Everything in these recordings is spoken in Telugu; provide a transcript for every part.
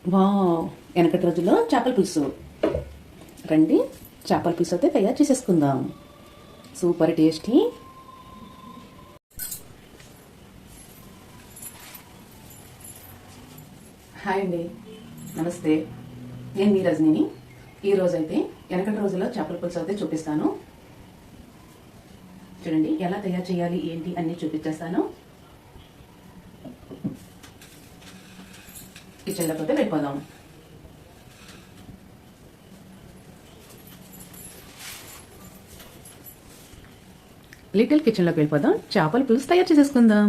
వావ్, వెనకటి రోజుల్లో చేపల పులుసు. రండి, చేపల పులుసు అయితే తయారు చేసేసుకుందాం. Super tasty. హాయ్ అండి, నమస్తే. నేను మీ రజనీని. ఈరోజు అయితే వెనకటి రోజుల్లో చేపల పులుసు అయితే చూపిస్తాను. చూడండి ఎలా తయారు చేయాలి ఏంటి అన్నీ చూపించేస్తాను. కిచెన్లోకి అయితే వెళ్ళిపోదాం. లిటిల్ కిచెన్లోకి వెళ్ళిపోదాం. చేపల పులుసు తయారు చేసేసుకుందాం.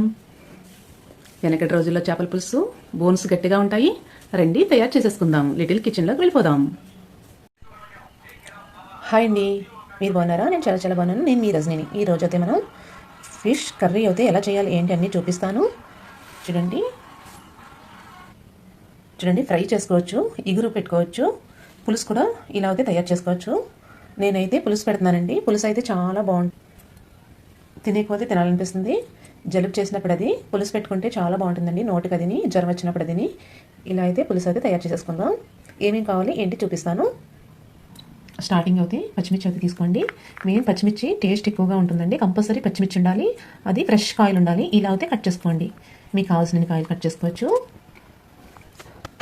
వెనకటి రోజుల్లో చేపల పులుసు బోన్స్ గట్టిగా ఉంటాయి. రండి తయారు చేసేసుకుందాం. లిటిల్ కిచెన్లోకి వెళ్ళిపోదాం. హాయ్ అండి, మీరు బాగున్నారా? నేను చాలా చాలా బాగున్నాను. నేను మీ రజనీని. ఈ రోజు అయితే మనం ఫిష్ కర్రీ అయితే ఎలా చేయాలి ఏంటి అన్నీ చూపిస్తాను. చూడండి చూడండి ఫ్రై చేసుకోవచ్చు, ఇగురు పెట్టుకోవచ్చు, పులుసు కూడా ఇలా అయితే తయారు చేసుకోవచ్చు. నేనైతే పులుసు పెడుతున్నానండి. పులుసు అయితే చాలా బాగుంటుంది. తినేకపోతే తినాలనిపిస్తుంది. జలుబు చేసినప్పుడు అది పులుసు పెట్టుకుంటే చాలా బాగుంటుందండి. నోటికి అదిని జ్వరం వచ్చినప్పుడు అదిని ఇలా అయితే పులుసు అయితే తయారు చేసేసుకుందాం. ఏమేమి కావాలి ఏంటి చూపిస్తాను. స్టార్టింగ్ అయితే పచ్చిమిర్చి అయితే తీసుకోండి. మెయిన్ పచ్చిమిర్చి టేస్ట్ ఎక్కువగా ఉంటుందండి. కంపల్సరీ పచ్చిమిర్చి ఉండాలి, అది ఫ్రెష్ కాయలు ఉండాలి. ఇలా అయితే కట్ చేసుకోండి. మీకు కావాల్సిన కాయలు కట్ చేసుకోవచ్చు.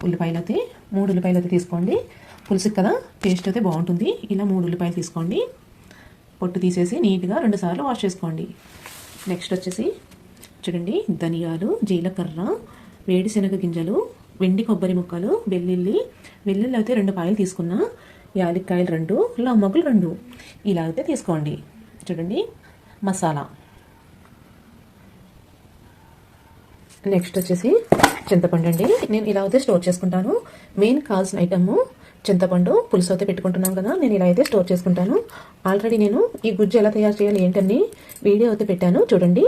ఉల్లిపాయలు అయితే 3 ఉల్లిపాయలు అయితే తీసుకోండి. పులుసుకి కదా టేస్ట్ అయితే బాగుంటుంది. ఇలా 3 ఉల్లిపాయలు తీసుకోండి. పొట్టు తీసేసి నీట్గా 2 సార్లు వాష్ చేసుకోండి. నెక్స్ట్ వచ్చేసి చూడండి ధనియాలు, జీలకర్ర, వేడిశనగ గింజలు, వెండి కొబ్బరి ముక్కలు, వెల్లుల్లి అయితే 2 పాయలు తీసుకున్నా, యాలక్కాయలు 2, లవంగాలు 2 ఇలా అయితే తీసుకోండి. చూడండి మసాలా. నెక్స్ట్ వచ్చేసి చింతపండు అండి. నేను ఇలా అయితే స్టోర్ చేసుకుంటాను. మెయిన్ కావాల్సిన ఐటమ్ చింతపండు. పులుసు అయితే పెట్టుకుంటున్నాం కదా, నేను ఇలా అయితే స్టోర్ చేసుకుంటాను. ఆల్రెడీ నేను ఈ గుజ్జు ఎలా తయారు చేయాలి ఏంటని వీడియో అయితే పెట్టాను, చూడండి.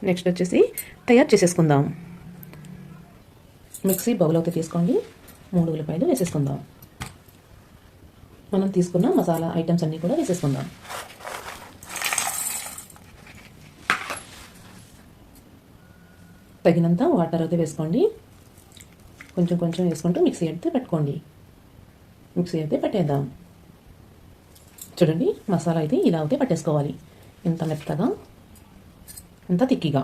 నెక్స్ట్ వచ్చేసి తయారు చేసేసుకుందాం. మిక్సీ బౌల్ అయితే తీసుకోండి. 3 ఉల్లిపాయలు వేసేసుకుందాం. మనం తీసుకున్న మసాలా ఐటమ్స్ అన్నీ కూడా వేసేసుకుందాం. తగినంత వాటర్ అయితే వేసుకోండి. కొంచెం కొంచెం వేసుకుంటూ మిక్సీ అయితే పెట్టుకోండి. మిక్సీ అయితే పెట్టేద్దాం. చూడండి మసాలా అయితే ఇలా అయితే పట్టేసుకోవాలి. ఇంత మెత్తగా, ఇంత తిక్కిగా.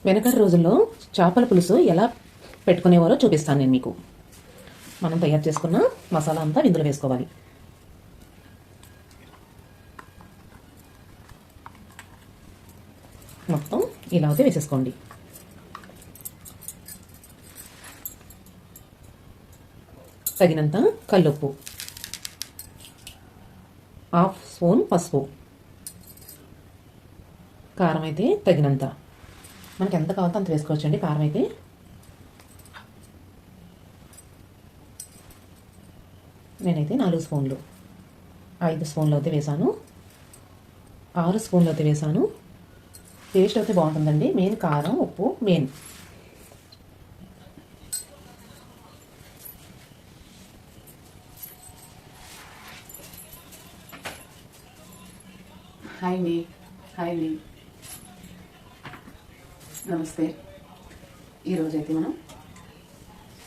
వెనకటి రోజుల్లో చేపల పులుసు ఎలా పెట్టుకునేవారో చూపిస్తాను నేను మీకు. మనం తయారు చేసుకున్న మసాలా అంతా ఇందులో వేసుకోవాలి. మొత్తం ఇలా అయితే వేసేసుకోండి. తగినంత కల్లుప్పు, 1/2 స్పూన్ పసుపు, కారం అయితే తగినంత. మనకి ఎంత కావాలో అంత వేసుకోవచ్చండి. కారం అయితే నేనైతే 4 స్పూన్లు, 5 స్పూన్లు అయితే వేసాను, 6 స్పూన్లు అయితే వేసాను. టేస్ట్ అయితే బాగుంటుందండి. మెయిన్ కారం, ఉప్పు మెయిన్. హాయ్ అండి, నమస్తే. ఈరోజైతే మనం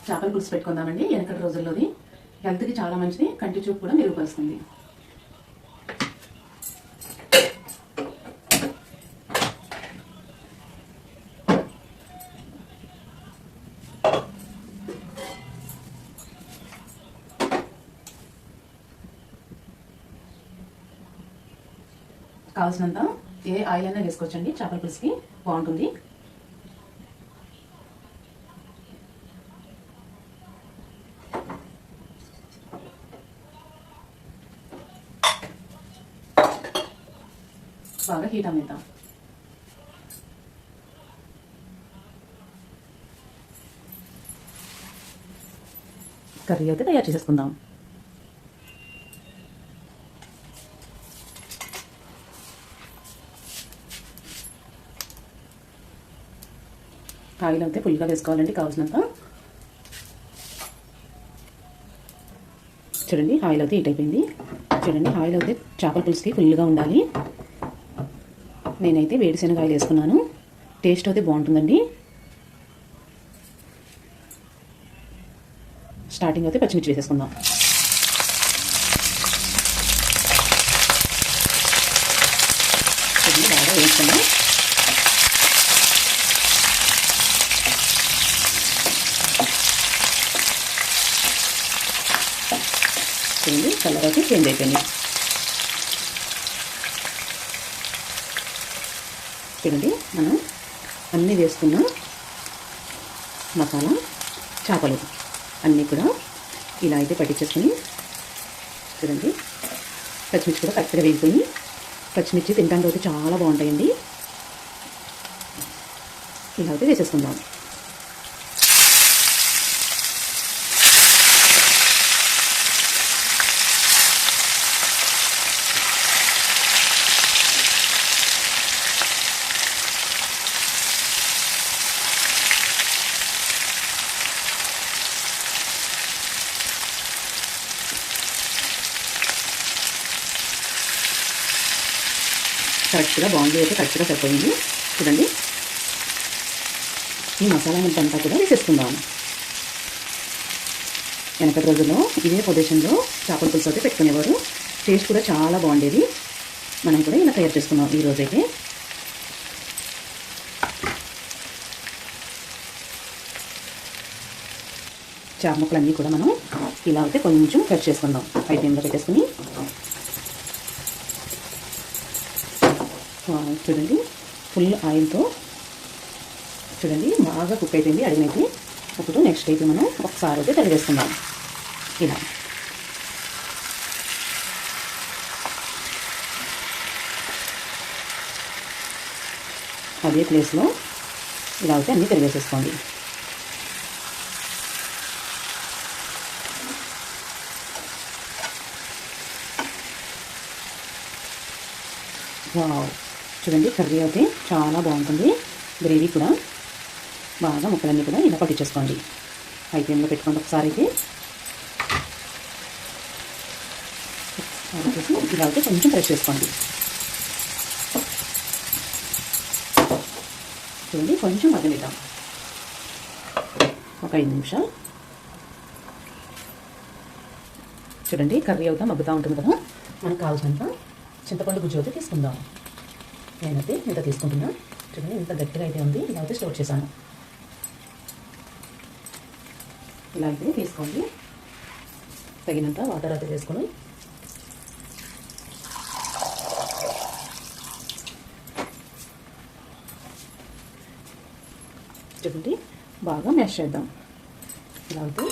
చేపల పులుసు పెట్టుకుందామండి. వెనకటి రోజుల్లోది హెల్త్కి చాలా మంచిది. కంటి చూపు కూడా మెరుగుపరుస్తుంది. కావాల్సినంత ఏ ఆయిల్ అయినా వేసుకోవచ్చండి. చేపల పులుసుకి బాగుంటుంది. బాగా హీట్ అమ్మేద్దాం. కర్రీ అయితే తయారు చేసేసుకుందాం. ఆయిల్ అయితే ఫుల్గా వేసుకోవాలండి. కావాల్సినంత. చూడండి ఆయిల్ అయితే హీట్ అయిపోయింది. చూడండి ఆయిల్ అయితే చేపల పులుసుకి ఫుల్గా ఉండాలి. నేనైతే వేడిశనగ ఆయిల్ వేసుకున్నాను. టేస్ట్ అయితే బాగుంటుందండి. స్టార్టింగ్ అయితే పచ్చిమిర్చి వేసేసుకుందాం. ఇది బాగా వేసుకుందాం. చూడండి కలర్ అయితే చేంజ్ అయిపోయింది. చూడండి మనం అన్నీ వేసుకున్న మసాలా చేపలు అన్నీ కూడా ఇలా అయితే పట్టించేసుకొని, చూడండి పచ్చిమిర్చి కూడా కరెక్ట్గా వేగిపోయి, పచ్చిమిర్చి తినడానికి అయితే చాలా బాగుంటాయండి. ఇలా అయితే వేసేసుకుందాం. కరెక్ట్గా బాగుంది అయితే కరెక్ట్గా సరిపోయింది. చూడండి ఈ మసాలా అంతా కూడా వేసేసుకుందాం. వెనకటి రోజుల్లో ఇదే ప్రదేశంలో చేపల పులుసు అయితే పెట్టుకునేవారు. టేస్ట్ కూడా చాలా బాగుండేది. మనం కూడా ఇలా తయారు చేసుకున్నాం ఈరోజైతే. చేప ముక్కలన్నీ కూడా మనం ఇలా అయితే కొంచెం కట్ చేసుకుందాం. హై ఫ్లేమ్లో పెట్టేసుకుని చూడండి ఫుల్ ఆయిల్తో చూడండి బాగా కుక్ అయిపోయింది. అడిగినైతే ఇప్పుడు నెక్స్ట్ అయితే మనం ఒకసారి అయితే తడివేసుకుందాం. ఇలా అదే ప్లేస్లో ఇలా అయితే అన్నీ తరివేసేసుకోండి. వావ్ చూడండి కర్రీ అయితే చాలా బాగుంటుంది. గ్రేవీ కూడా బాగా ముక్కలన్నీ కూడా ఇలా పట్టించేసుకోండి. హై ఫ్లేమ్లో పెట్టుకోండి. ఒకసారి అయితే ఇలా అయితే కొంచెం ఫ్రెష్ చేసుకోండి. చూడండి కొంచెం మగ్గనిద్దాం. ఒక 5 నిమిషాలు. చూడండి కర్రీ అవుతా మగ్గుతూ ఉంటుంది కదా. మనకు కావాల్సినంత చింతపండు గుజ్జు అయితే తీసుకుందాం. నేనైతే ఇంత తీసుకుంటున్నా. చూడండి ఇంత గట్టిగా అయితే ఉంది. ఇలా అయితే స్టోర్ చేశాను. ఇలా అయితే తీసుకోండి. తగినంత వాటర్ అయితే వేసుకొని చూడండి బాగా మ్యాష్ చేద్దాం. ఇలా అయితే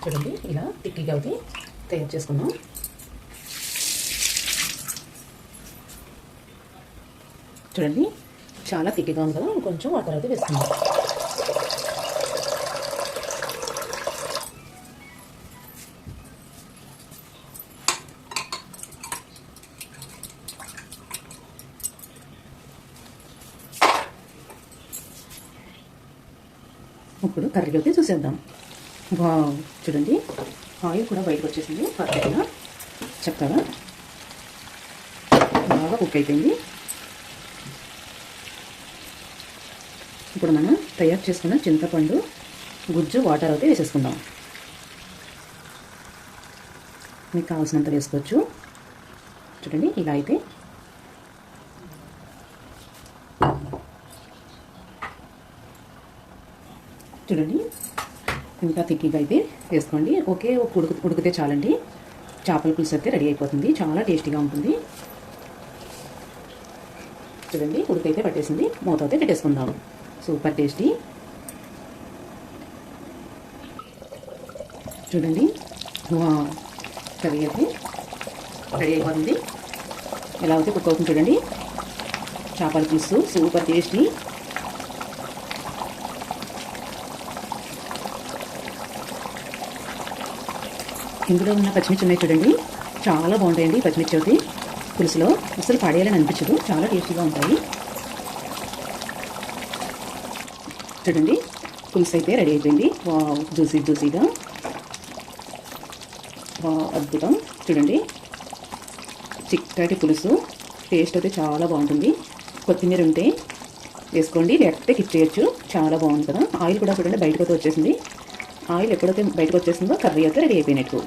చూడండి ఇలా టిక్కీగా అయితే తయారు చేసుకున్నాం. చూడండి చాలా తిక్కిగా ఉంది కదా. కొంచెం వాటర్ అయితే వేసుకుందాం. ఇప్పుడు కర్రీ అయితే చూసేద్దాం. వావ్ చూడండి ఆయిల్ కూడా బయటకు వచ్చేసింది. పర్ఫెక్ట్గా చక్కగా బాగా కుక్ అయిపోయింది. ఇప్పుడు మనం తయారు చేసుకున్న చింతపండు గుజ్జు వాటర్ అయితే వేసేసుకుందాం. మీకు కావాల్సినంత వేసుకోవచ్చు. చూడండి ఇలా అయితే చూడండి ఇంకా తిక్కిగా అయితే వేసుకోండి. ఒకే ఉడికితే చాలండి. చేపల పులుసు అయితే రెడీ అయిపోతుంది. చాలా టేస్టీగా ఉంటుంది. చూడండి ఉడికైతే పట్టేసింది. మూత అయితే పెట్టేసుకుందాం. Super tasty. చూడండి కర్రీ అయితే రెడీ అయిపోతుంది. ఎలా అయితే కుక్ అవుతుంది చూడండి. చేపల పులుసు సూపర్ టేస్టీ. ఇందులో ఉన్న పచ్చిమిర్చి ఉన్నాయి చూడండి. చాలా బాగుంటాయండి పచ్చిమిర్చి అయితే. పులుసులో అసలు పాడేయాలని అనిపించదు, చాలా టేస్టీగా ఉంటాయి. చూడండి పులుసు అయితే రెడీ అయిపోయింది. వావ్, జ్యూసీగా. వావ్, అద్భుతం. చూడండి చిక్కటి పులుసు, టేస్ట్ అయితే చాలా బాగుంటుంది. కొత్తిమీర ఉంటే వేసుకోండి, లేకపోతే కిప్ చేయొచ్చు. చాలా బాగుంది కదా. ఆయిల్ కూడా చూడండి బయటకు అయితే వచ్చేసింది. ఆయిల్ ఎప్పుడైతే బయటకు వచ్చేసిందో కర్రీ అయితే రెడీ అయిపోయినట్టు.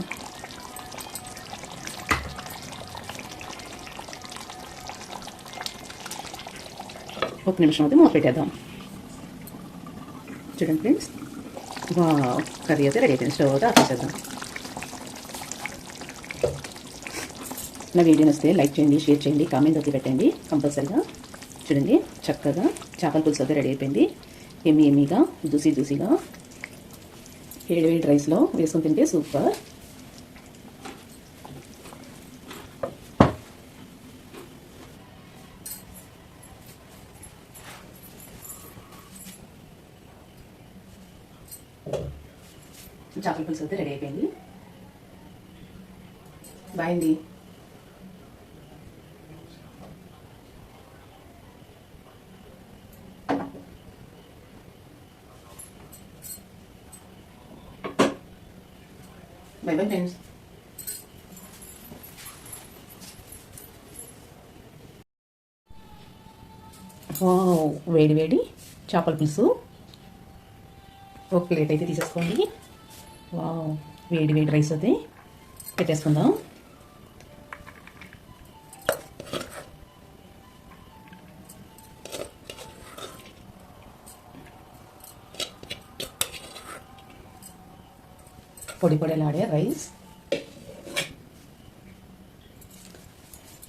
ఒక నిమిషం అయితే మూత పెట్టేద్దాం. చూడండి ఫ్రెండ్స్, వావ్, కర్రీ అయితే రెడీ అయిపోయింది. స్టవ్ అయితే ఆపేసేద్దాం. నా వీడియో వస్తే లైక్ చేయండి, షేర్ చేయండి, కామెంట్ అయితే పెట్టండి కంపల్సరీగా. చూడండి చక్కగా చేపల పులుసు అయితే రెడీ అయిపోయింది. ఎమ్మీగా జ్యూసీగా వేడి రైస్లో వేసుకొని తింటే సూపర్. చేపల పులుసు అయితే రెడీ అయిపోయింది. బాయ్ అండి. By bye friends. వావ్, వేడి చేపల పులుసు ఒక ప్లేట్ అయితే తీసేసుకోండి. వావ్, వేడి రైస్ అయితే పెట్టేసుకుందాం. పొడిలాడే రైస్,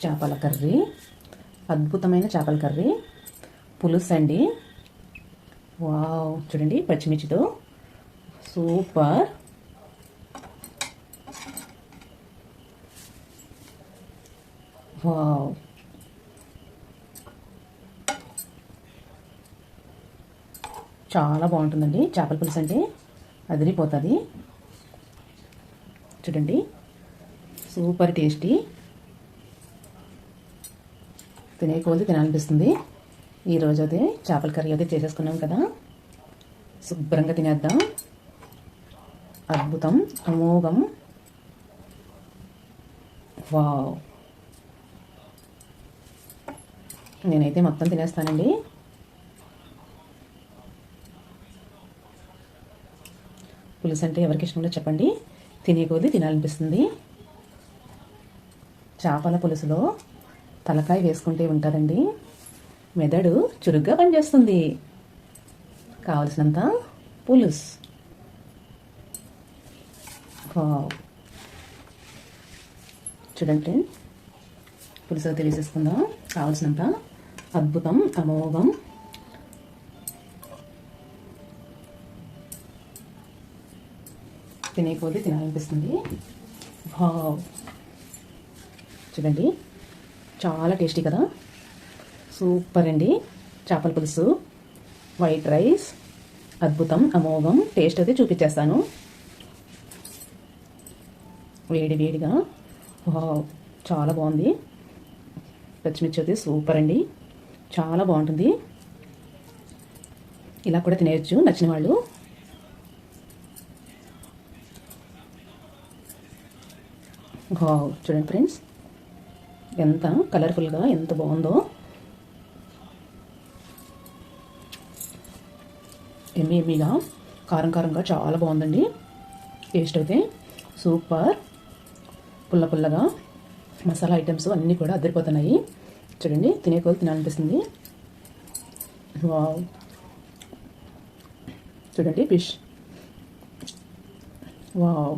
చేపల కర్రీ, అద్భుతమైన చేపల కర్రీ, పులుసు అండి. వావ్, చూడండి పచ్చిమిర్చితో సూపర్. వావ్, చాలా బాగుంటుందండి చేపల పులుసు అంటే, అదిరిపోతుంది. చూడండి సూపర్ టేస్టీ. తినే కొద్ది తినాలనిపిస్తుంది. ఈరోజు అయితే చేపల కర్రీ అయితే చేసేసుకున్నాం కదా, శుభ్రంగా తినేద్దాం. అద్భుతం, అమోఘం. వావ్, నేనైతే మొత్తం తినేస్తానండి. పులుసు అంటే ఎవరికి ఇష్టంలో చెప్పండి, తినే కొద్దీ తినాలనిపిస్తుంది. చేపల పులుసులో తలకాయ వేసుకుంటే ఉంటుందండి, మెదడు చురుగ్గా పనిచేస్తుంది. కావలసినంత పులుసు. చూడండి పులుసు అయితే వేసేసుకుందాం. కావలసినంత. అద్భుతం, అమోఘం. తినే కొద్దీ తినాలనిపిస్తుంది. చూడండి చాలా టేస్టీ కదా, సూపర్ అండి. చేపల పులుసు, వైట్ రైస్, అద్భుతం, అమోఘం. టేస్ట్ అయితే చూపించేస్తాను. వేడిగా చాలా బాగుంది. పచ్చిమిర్చి అయితే సూపర్ అండి, చాలా బాగుంటుంది. ఇలా కూడా తినేయచ్చు నచ్చిన వాళ్ళు. చూడండి ఫ్రెండ్స్, ఎంత కలర్ఫుల్గా ఎంత బాగుందో. ఎమ్మీగా కారంగా చాలా బాగుందండి. టేస్ట్ అయితే సూపర్. పుల్లగా మసాలా ఐటమ్స్ అన్నీ కూడా అదిరిపోతున్నాయి. చూడండి తినే కొద్ది తినాలనిపిస్తుంది. వావ్, చూడండి ఫిష్. వావ్,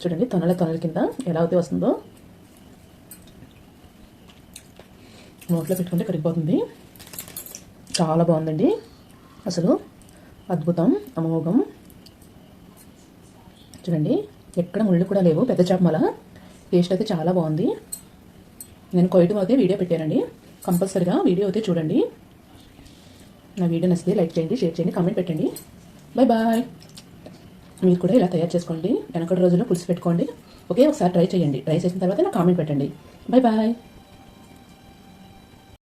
చూడండి తొనల కింద ఎలా అయితే వస్తుందో, నోట్లో పెట్టుకుంటే కరిగిపోతుంది. చాలా బాగుందండి, అసలు అద్భుతం, అమోఘం. చూడండి ఎక్కడ ముళ్ళు కూడా లేవు, పెద్ద చేపల. టేస్ట్ అయితే చాలా బాగుంది. నేను కొయ్యడం అయితే వీడియో పెట్టానండి, కంపల్సరిగా వీడియో అయితే చూడండి. నా వీడియో నచ్చితే లైక్ చేయండి, షేర్ చేయండి, కామెంట్ పెట్టండి. బాయ్. మీరు కూడా ఇలా తయారు చేసుకోండి. వెనకటి రోజుల్లో పులుసు పెట్టుకోండి. ఒకసారి ట్రై చేయండి. ట్రై చేసిన తర్వాత నాకు కామెంట్ పెట్టండి. బాయ్.